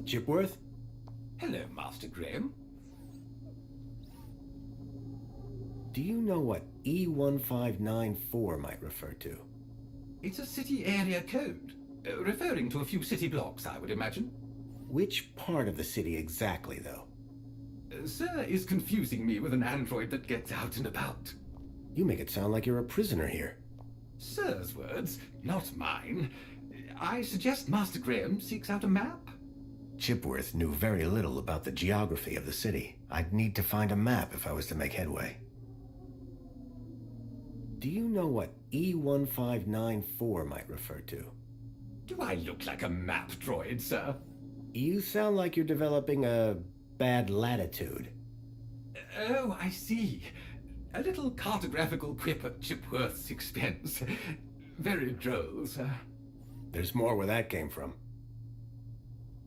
Chipworth? Hello, Master Graham. Do you know what E1594 might refer to? It's a city area code, referring to a few city blocks, I would imagine. Which part of the city exactly, though? Sir is confusing me with an android that gets out and about. You make it sound like you're a prisoner here. Sir's words, not mine. I suggest Master Graham seeks out a map. Chipworth knew very little about the geography of the city. I'd need to find a map if I was to make headway. Do you know what E1594 might refer to? Do I look like a map droid, sir? You sound like you're developing a bad latitude. Oh, I see. A little cartographical quip at Chipworth's expense. Very droll, sir. There's more where that came from.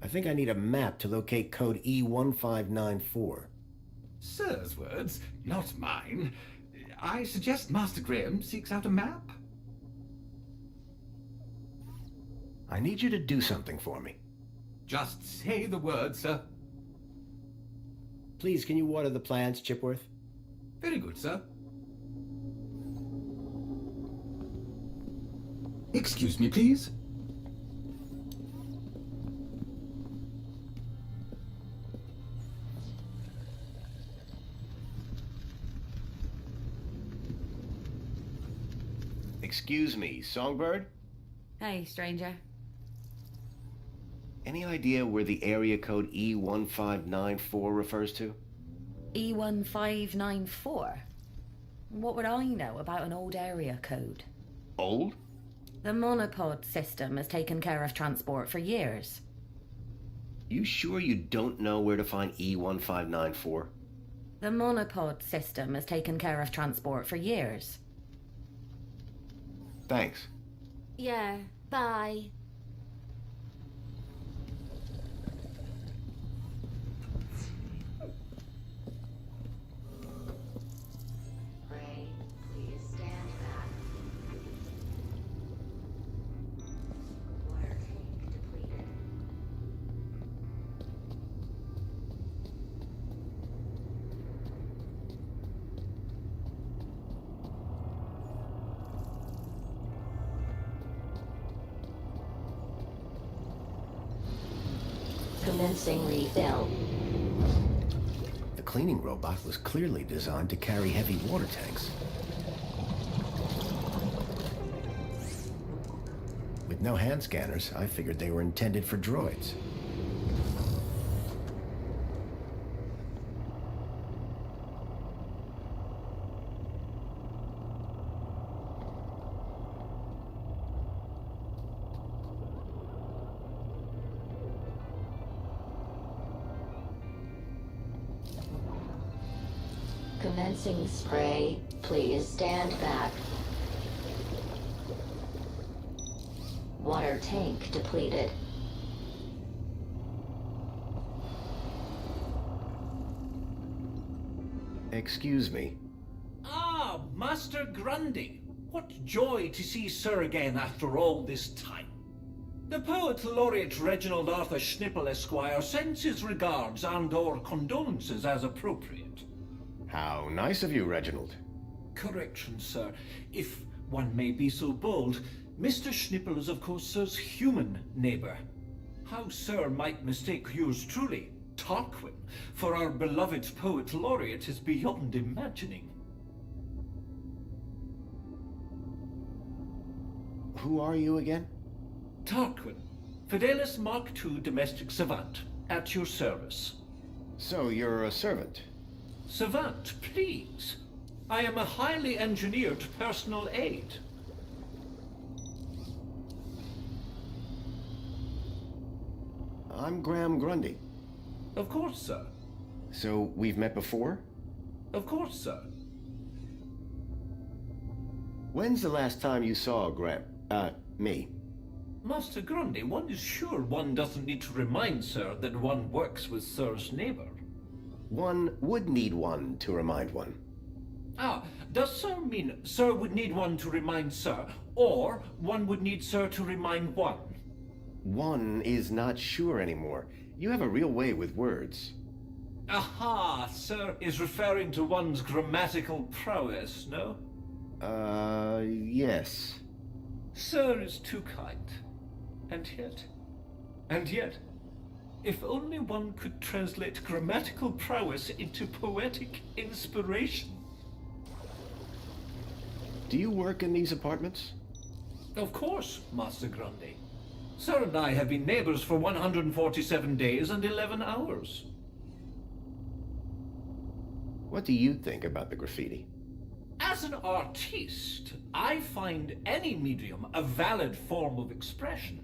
I think I need a map to locate code E1594. Sir's words, not mine. I suggest Master Graham seeks out a map. I need you to do something for me. Just say the word, sir. Please, can you water the plants, Chipworth? Very good, sir. Excuse me, please. Excuse me, Songbird? Hey, stranger. Any idea where the area code E1594 refers to? E1594? What would I know about an old area code? Old? The monopod system has taken care of transport for years. You sure you don't know where to find E1594? The monopod system has taken care of transport for years. Thanks. Yeah, bye. Ray, please stand back. Water tank depleted. Commencing refill. The cleaning robot was clearly designed to carry heavy water tanks. With no hand scanners, I figured they were intended for droids. Commencing spray. Please stand back. Water tank depleted. Excuse me. Ah, Master Grundy. What joy to see Sir again after all this time. The Poet Laureate Reginald Arthur Schnipple Esquire sends his regards and/or condolences as appropriate. How nice of you, Reginald. Correction, sir. If one may be so bold, Mr. Schnipple is of course Sir's human neighbour. How Sir might mistake yours truly, Tarquin, for our beloved Poet Laureate is beyond imagining. Who are you again? Tarquin, Fidelis Mark II domestic savant, at your service. So you're a servant. Savant, please. I am a highly engineered personal aid. I'm Graham Grundy. Of course, sir. So we've met before? Of course, sir. When's the last time you saw me? Master Grundy, one is sure one doesn't need to remind Sir that one works with Sir's neighbour. One would need one to remind one. Ah, does Sir mean Sir would need one to remind Sir, or one would need Sir to remind one? One is not sure anymore. You have a real way with words. Aha, sir is referring to one's grammatical prowess, no? Yes. Sir is too kind. And yet, if only one could translate grammatical prowess into poetic inspiration. Do you work in these apartments? Of course, Master Grundy. Sir and I have been neighbors for 147 days and 11 hours. What do you think about the graffiti? As an artiste, I find any medium a valid form of expression.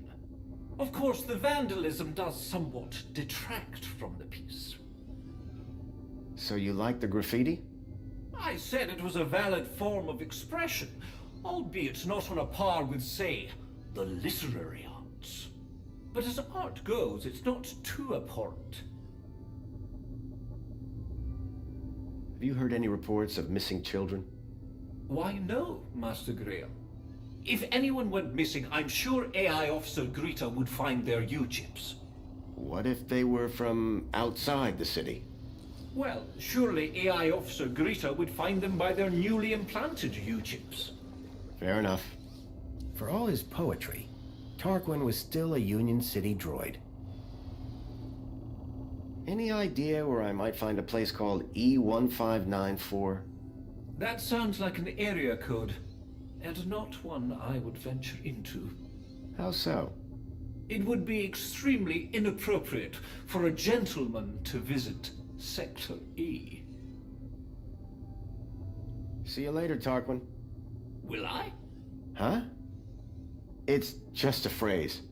Of course, the vandalism does somewhat detract from the piece. So you like the graffiti? I said it was a valid form of expression, albeit not on a par with, say, the literary arts. But as art goes, it's not too abhorrent. Have you heard any reports of missing children? Why, no, Master Graham. If anyone went missing, I'm sure AI Officer Greta would find their U-chips. What if they were from outside the city? Well, surely AI Officer Greta would find them by their newly implanted U-chips. Fair enough. For all his poetry, Tarquin was still a Union City droid. Any idea where I might find a place called E1594? That sounds like an area code, and not one I would venture into. How so? It would be extremely inappropriate for a gentleman to visit Sector E. See you later, Tarquin. Will I? Huh? It's just a phrase.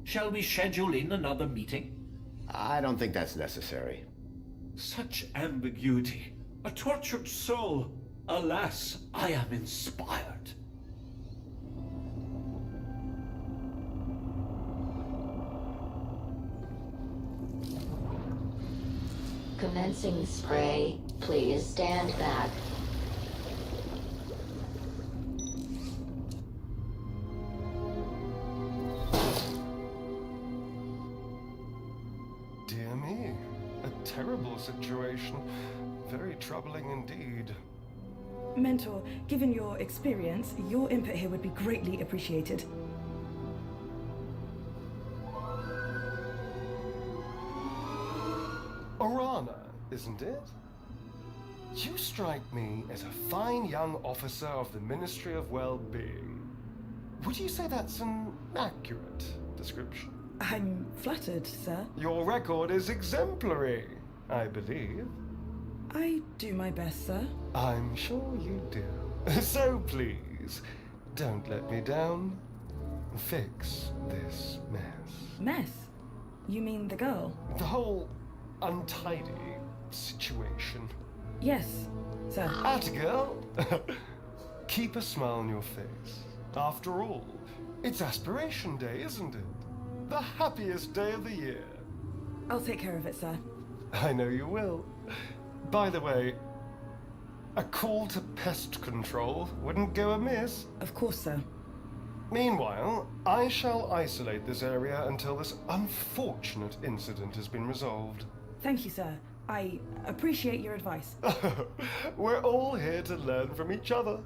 Shall we schedule in another meeting? I don't think that's necessary. Such ambiguity. A tortured soul. Alas, I am inspired. Commencing spray. Please stand back. Dear me, a terrible situation. Very troubling indeed. Mentor, given your experience, your input here would be greatly appreciated. Orana, isn't it? You strike me as a fine young officer of the Ministry of Well-Being. Would you say that's an accurate description? I'm flattered, sir. Your record is exemplary, I believe. I do my best, sir. I'm sure you do. So please, don't let me down. Fix this mess. Mess? You mean the girl? The whole untidy situation. Yes, sir. Atta girl. Keep a smile on your face. After all, it's Aspiration Day, isn't it? The happiest day of the year. I'll take care of it, sir. I know you will. By the way, a call to pest control wouldn't go amiss. Of course, sir. Meanwhile, I shall isolate this area until this unfortunate incident has been resolved. Thank you, sir. I appreciate your advice. We're all here to learn from each other.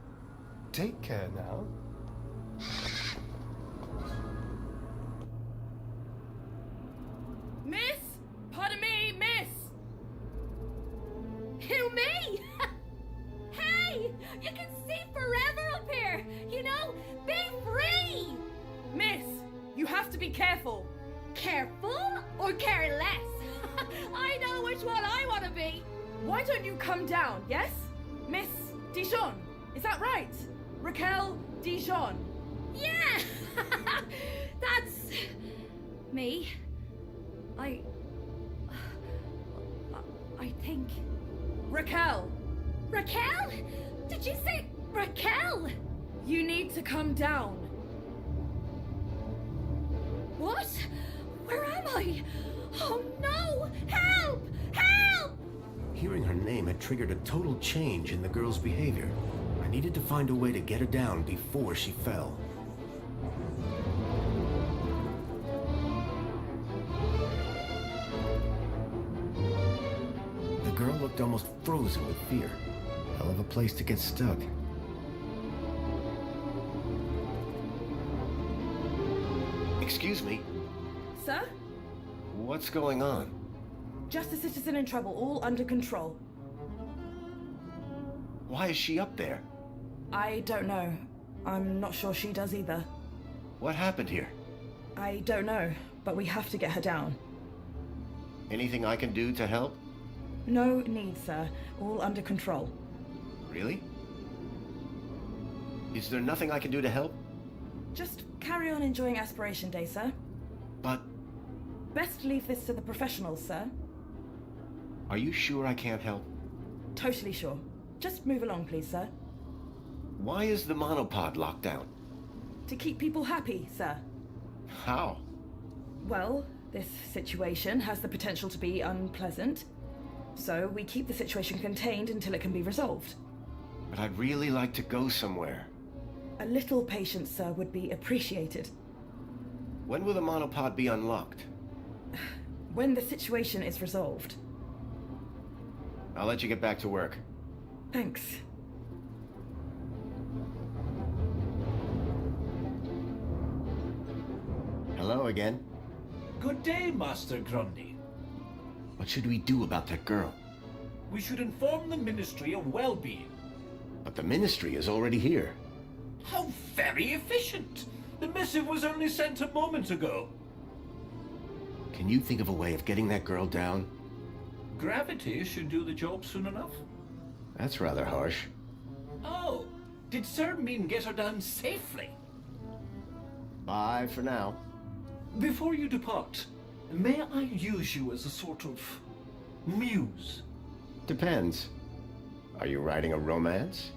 Take care now. Miss? Pardon me, miss! Who, me? Hey! You can see forever up here! You know, be free! Miss, you have to be careful. Careful or careless? I know which one I want to be! Why don't you come down, yes? Miss Dijon, is that right? Raquel Dijon. Yeah! That's... me. I think... Raquel, Raquel? Did you say Raquel? you need to come down. What? Where am I? Oh no! Help! Help! Hearing her name had triggered a total change in the girl's behavior. I needed to find a way to get her down before she fell. looked almost frozen with fear. Hell of a place to get stuck. Excuse me, Sir? what's going on? Just a citizen in trouble, all under control. Why is she up there? I don't know. I'm not sure she does either. What happened here? I don't know, but we have to get her down. Anything I can do to help? No need, sir. All under control. Really? Is there nothing I can do to help? Just carry on enjoying Aspiration Day, sir. But Best leave this to the professionals, sir. are you sure I can't help? Totally sure. Just move along, please, sir. Why is the monopod locked down? To keep people happy, sir. How? Well, this situation has the potential to be unpleasant. So we keep the situation contained until it can be resolved. But I'd really like to go somewhere. A little patience, sir, would be appreciated. When will the monopod be unlocked? When the situation is resolved. I'll let you get back to work. Thanks. Hello again. Good day, Master Grundy. What should we do about that girl? We should inform the Ministry of Well-being. But the Ministry is already here. How very efficient! The missive was only sent a moment ago. Can you think of a way of getting that girl down? Gravity should do the job soon enough. That's rather harsh. Oh, did Sir mean get her down safely? Bye for now. Before you depart, may I use you as a sort of muse? Depends. Are you writing a romance?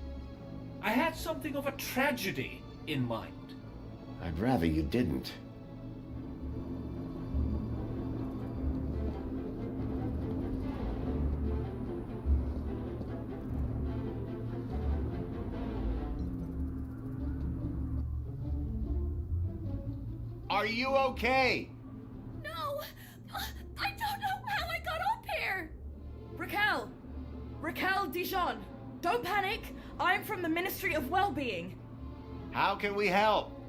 I had something of a tragedy in mind. I'd rather you didn't. Are you okay? No! I don't know how I got up here! Raquel! Raquel Dijon! Don't panic! I'm from the Ministry of Well-being. How can we help?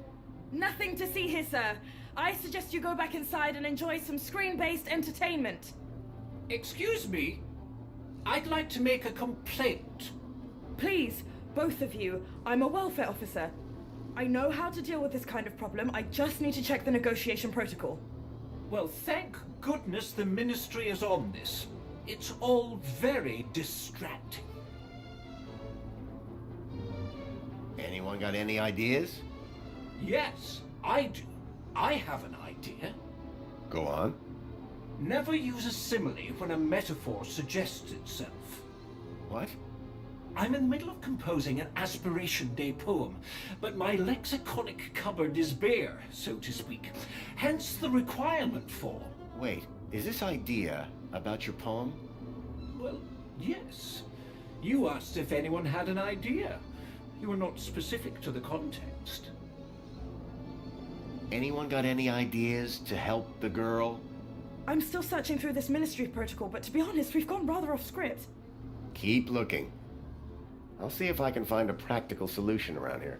Nothing to see here, sir. I suggest you go back inside and enjoy some screen-based entertainment. Excuse me, I'd like to make a complaint. Please, both of you. I'm a welfare officer. I know how to deal with this kind of problem. I just need to check the negotiation protocol. Well, thank goodness the Ministry is on this. It's all very distracting. Anyone got any ideas? Yes, I do. I have an idea. Go on. Never use a simile when a metaphor suggests itself. What? I'm in the middle of composing an Aspiration Day poem, but my lexiconic cupboard is bare, so to speak. Hence the requirement for... Wait, is this idea about your poem? Well, yes. You asked if anyone had an idea. You were not specific to the context. Anyone got any ideas to help the girl? I'm still searching through this ministry protocol, but to be honest, we've gone rather off script. Keep looking. I'll see if I can find a practical solution around here.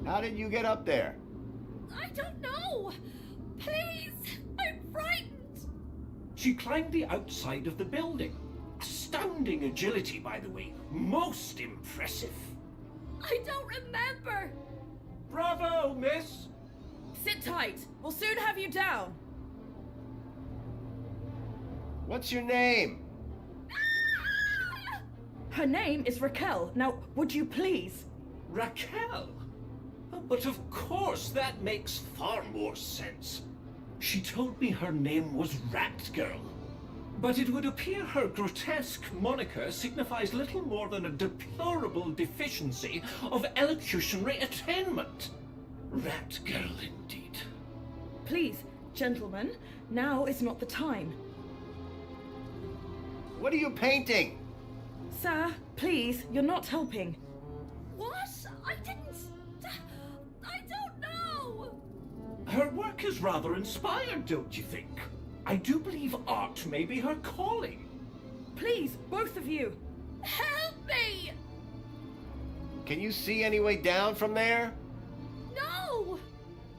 How did you get up there? I don't know! Please! I'm frightened! She climbed the outside of the building. Astounding agility, by the way. Most impressive. I don't remember! Bravo, miss! Sit tight. We'll soon have you down. What's your name? Her name is Raquel. Now, would you please? Raquel? But of course, that makes far more sense. She told me her name was Rat Girl. But it would appear her grotesque moniker signifies little more than a deplorable deficiency of elocutionary attainment. Rat Girl, indeed. Please, gentlemen, now is not the time. What are you painting? Sir, please, you're not helping. What? I didn't... I don't know! Her work is rather inspired, don't you think? I do believe art may be her calling. Please, both of you. Help me! Can you see any way down from there? No!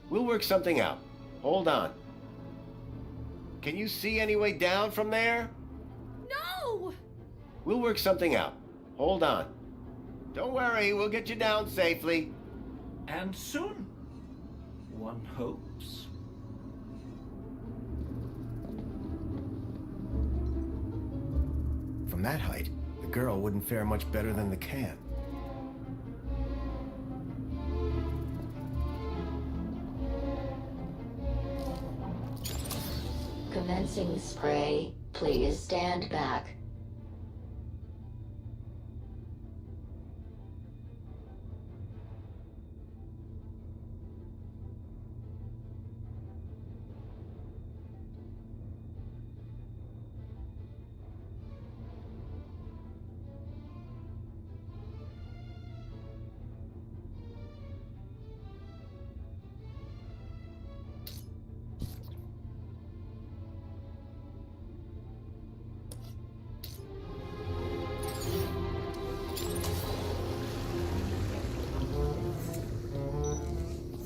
We'll work something out. Hold on. Can you see any way down from there? No! We'll work something out. Hold on. Don't worry, we'll get you down safely. And soon, one hopes. From that height, the girl wouldn't fare much better than the can. Commencing spray. Please stand back.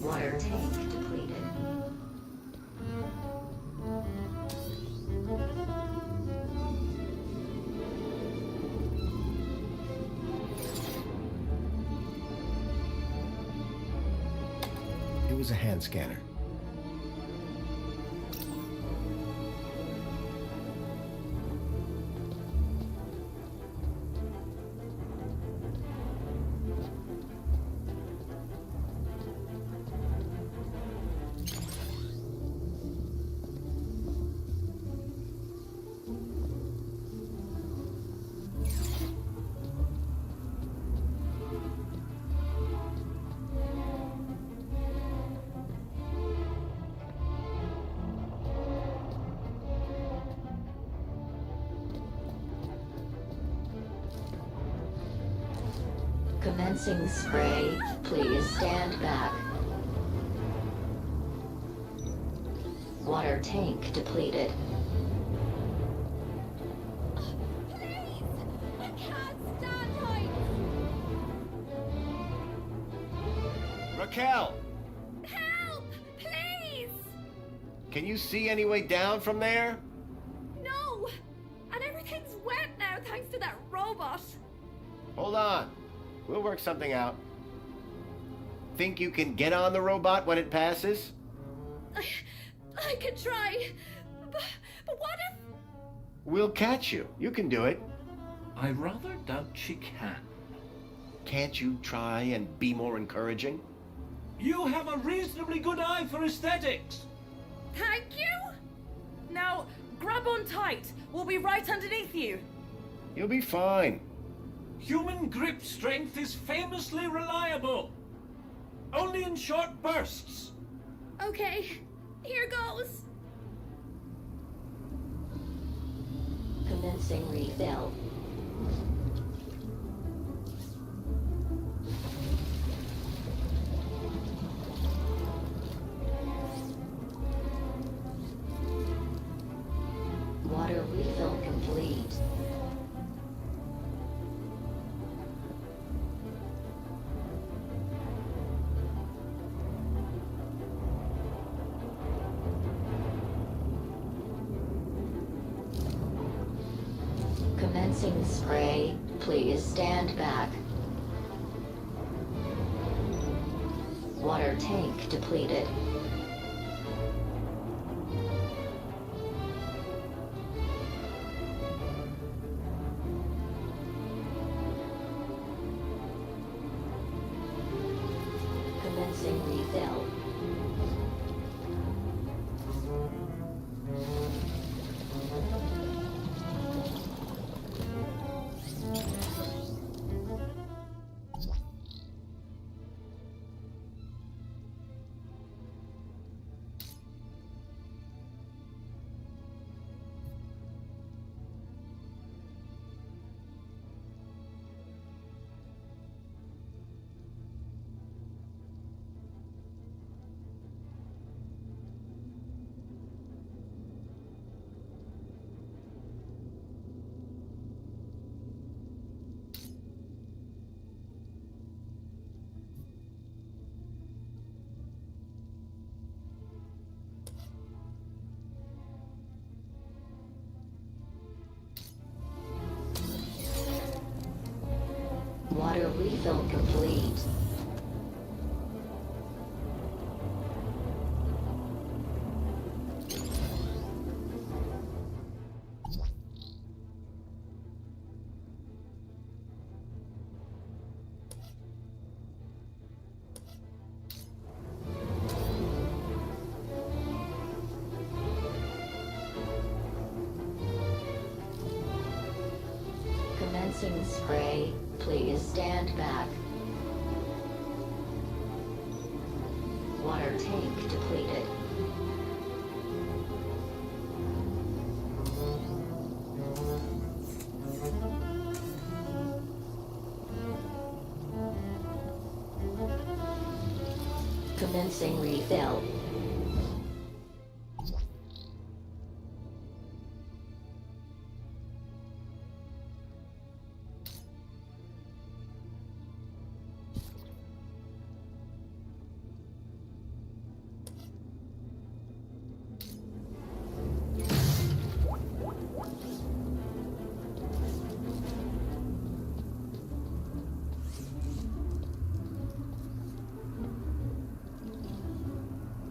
Water tank depleted. It was a hand scanner. Commencing spray. Please stand back. Water tank depleted. Please! I can't stand heights! Raquel! Help! Please! Can you see any way down from there? No! And everything's wet now thanks to that robot. Hold on. We'll work something out. Think you can get on the robot when it passes? I could try. But what if... We'll catch you. You can do it. I rather doubt she can. Can't you try and be more encouraging? You have a reasonably good eye for aesthetics. Thank you? Now, grab on tight. We'll be right underneath you. You'll be fine. Human grip strength is famously reliable. Only in short bursts. Okay, here goes. Commencing refill. Water refill complete. Commencing spray. Please stand back. Water tank depleted. Commencing refill. refill complete. Commencing spray. Please stand back. Water tank depleted. Commencing refill.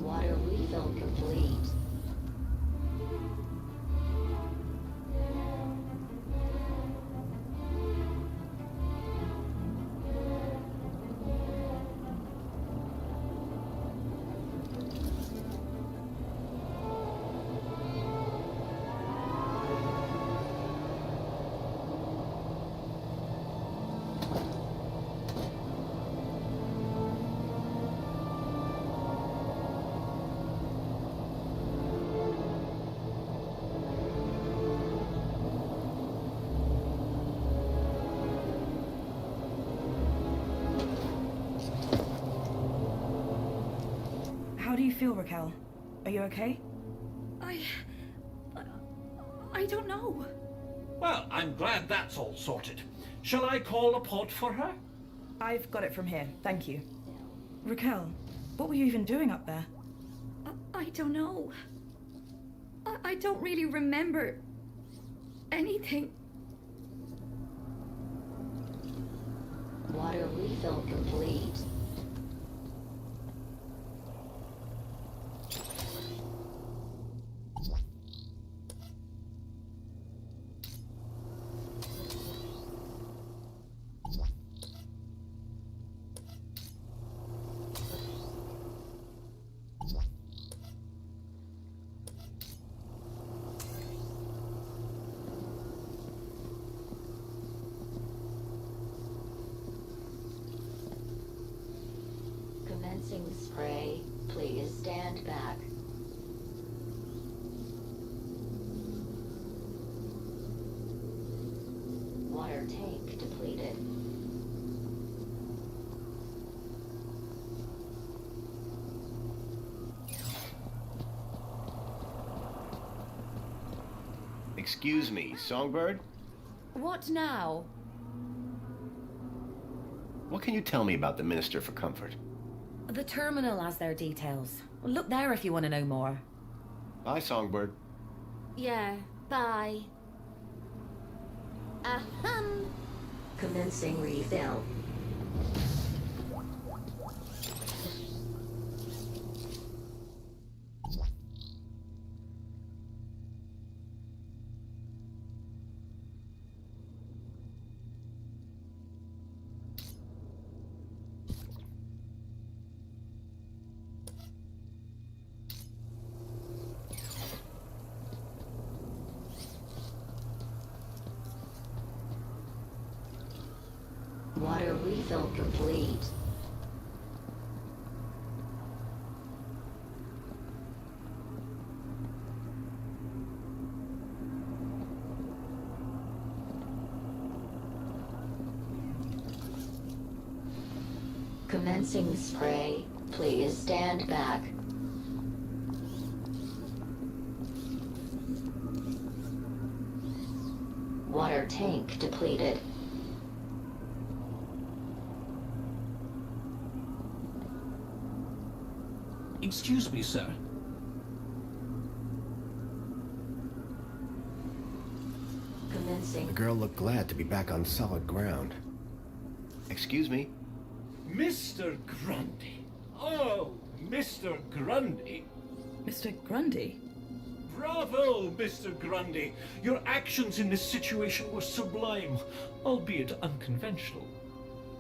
Water refill complete. How do you feel, Raquel? Are you okay? I don't know. Well, I'm glad that's all sorted. Shall I call a pod for her? I've got it from here, thank you. Raquel, what were you even doing up there? I don't know. I don't really remember anything. Water refill complete. Commencing spray. Please stand back. Water tank depleted. Excuse me, Songbird? What now? What can you tell me about the Minister for Comfort? The terminal has their details. Look there if you want to know more. Bye, Songbird. Yeah, bye. Ahem. Commencing refill. Water refill complete. Commencing spray. Please stand back. Water tank depleted. Excuse me, sir. The Commencing. girl looked glad to be back on solid ground. Excuse me? Mr. Grundy. Oh, Mr. Grundy. Mr. Grundy? Bravo, Mr. Grundy. Your actions in this situation were sublime, albeit unconventional.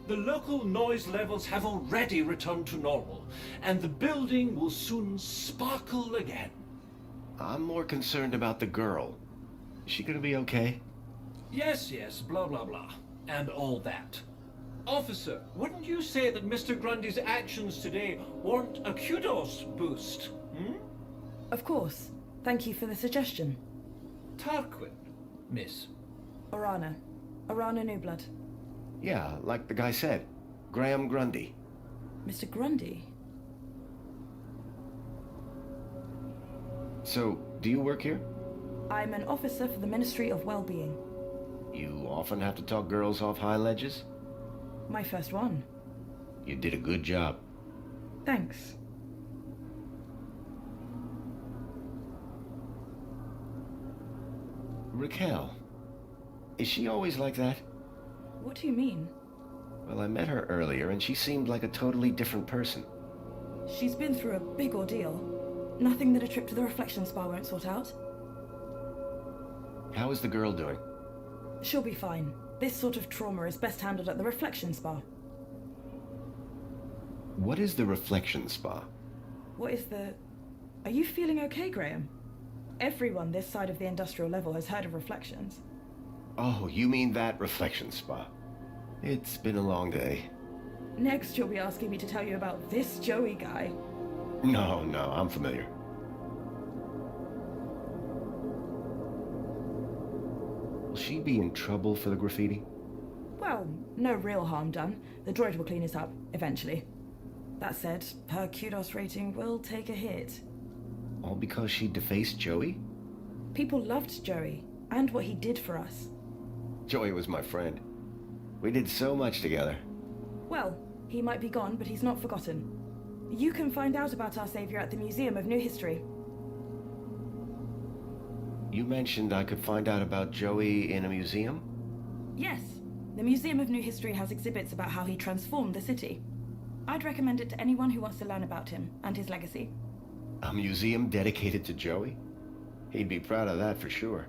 The local noise levels have already returned to normal, and the building will soon sparkle again. I'm more concerned about the girl. Is she gonna be okay? Yes, yes, blah, blah, blah, and all that. Officer, wouldn't you say that Mr. Grundy's actions today weren't a kudos boost, hmm? Of course. Thank you for the suggestion. Tarquin, miss. Orana. Orana Newblood. Yeah, like the guy said. Graham Grundy. Mr. Grundy? So, do you work here? I'm an officer for the Ministry of Well-Being. You often have to talk girls off high ledges? My first one. You did a good job. Thanks. Raquel. Is she always like that? What do you mean? Well, I met her earlier and she seemed like a totally different person. She's been through a big ordeal. Nothing that a trip to the reflection spa won't sort out. How is the girl doing? She'll be fine. This sort of trauma is best handled at the reflection spa. What is the reflection spa? What is the... Are you feeling okay, Graham? Everyone this side of the industrial level has heard of reflections. Oh, you mean that reflection spa. It's been a long day. Next, you'll be asking me to tell you about this Joey guy. No, I'm familiar. Will she be in trouble for the graffiti? Well, no real harm done. The droid will clean it up, eventually. That said, her kudos rating will take a hit. All because she defaced Joey? People loved Joey, and what he did for us. Joey was my friend. We did so much together. Well, he might be gone, but he's not forgotten. You can find out about our savior at the Museum of New History. You mentioned I could find out about Joey in a museum? Yes, the Museum of New History has exhibits about how he transformed the city. I'd recommend it to anyone who wants to learn about him and his legacy. A museum dedicated to Joey? He'd be proud of that for sure.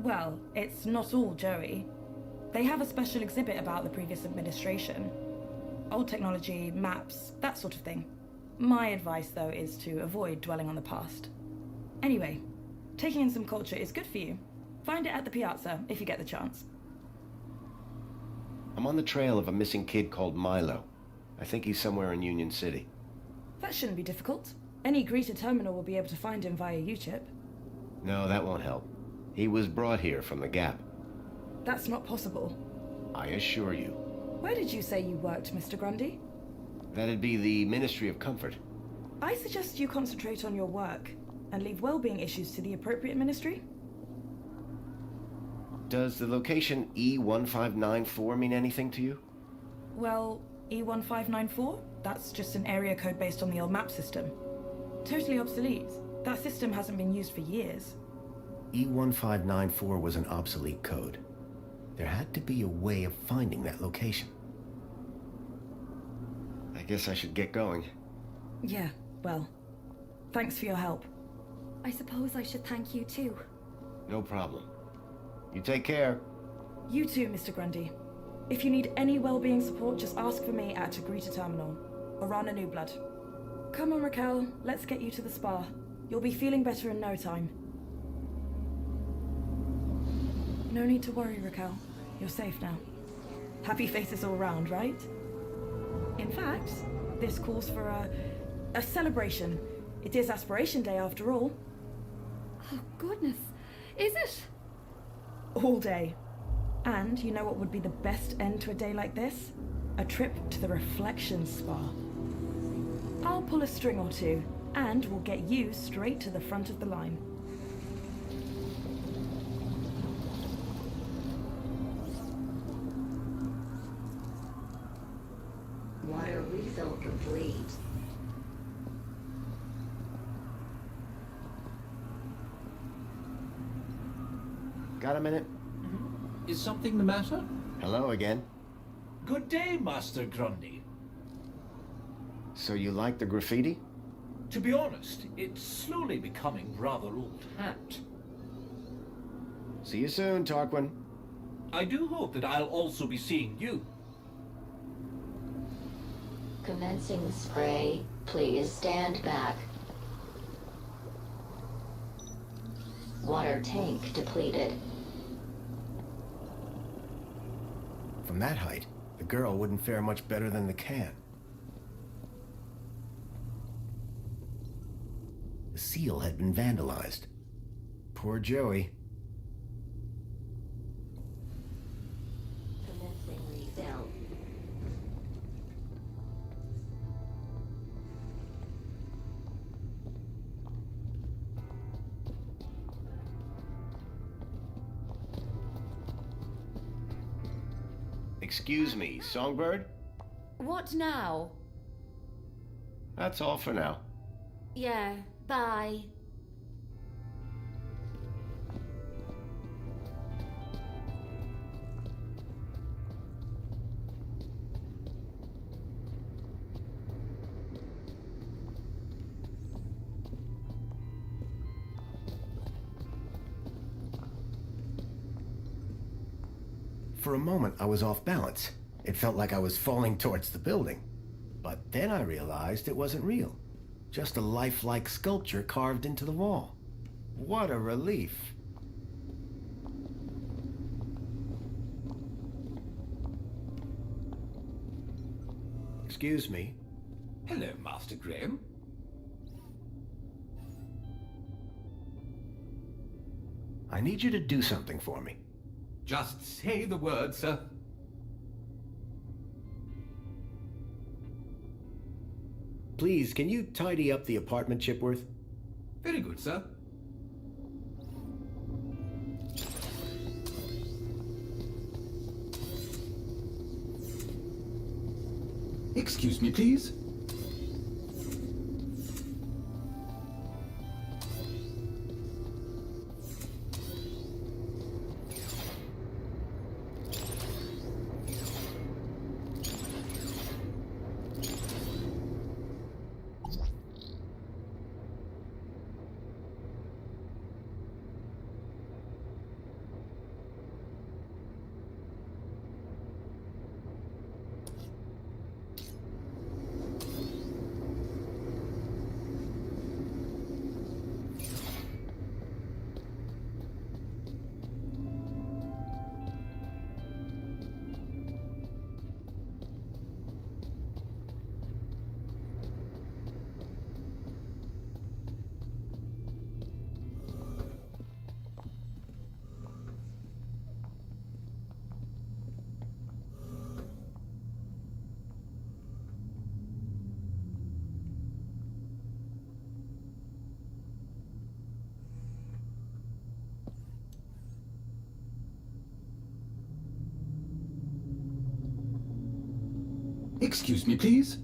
Well, it's not all Joey. They have a special exhibit about the previous administration. Old technology, maps, that sort of thing. My advice, though, is to avoid dwelling on the past. Anyway, taking in some culture is good for you. Find it at the Piazza, if you get the chance. I'm on the trail of a missing kid called Milo. I think he's somewhere in Union City. That shouldn't be difficult. Any greeter terminal will be able to find him via UChip. No, that won't help. He was brought here from the Gap. That's not possible. I assure you. Where did you say you worked, Mr. Grundy? That'd be the Ministry of Comfort. I suggest you concentrate on your work and leave well-being issues to the appropriate ministry. Does the location E1594 mean anything to you? Well, E1594? That's just an area code based on the old map system. Totally obsolete. That system hasn't been used for years. E1594 was an obsolete code. There had to be a way of finding that location. I guess I should get going. Yeah, well, thanks for your help. I suppose I should thank you too. No problem. You take care. You too, Mr. Grundy. If you need any well-being support, just ask for me at Agrita Terminal. Orana Newblood. Come on, Raquel. Let's get you to the spa. You'll be feeling better in no time. No need to worry, Raquel. You're safe now. Happy faces all round, right? In fact, this calls for a celebration. It is Aspiration Day after all. Oh, goodness. Is it? All day. And you know what would be the best end to a day like this? A trip to the Reflection Spa. I'll pull a string or two, and we'll get you straight to the front of the line. Water refill complete. Got a minute? Is something the matter? Hello again. Good day, Master Grundy. So you like the graffiti? To be honest, it's slowly becoming rather old hat. See you soon, Tarquin. I do hope that I'll also be seeing you. Commencing spray. Please stand back. Water tank depleted. From that height, the girl wouldn't fare much better than the can. The seal had been vandalized. Poor Joey. Commencing refill. Excuse me, Songbird? What now? That's all for now. Yeah, bye. For a moment, I was off balance. It felt like I was falling towards the building. But then I realized it wasn't real. Just a lifelike sculpture carved into the wall. What a relief. Excuse me. Hello, Master Graham. I need you to do something for me. Just say the word, sir. Please, can you tidy up the apartment, Chipworth? Very good, sir. Excuse me, please. Excuse me, please.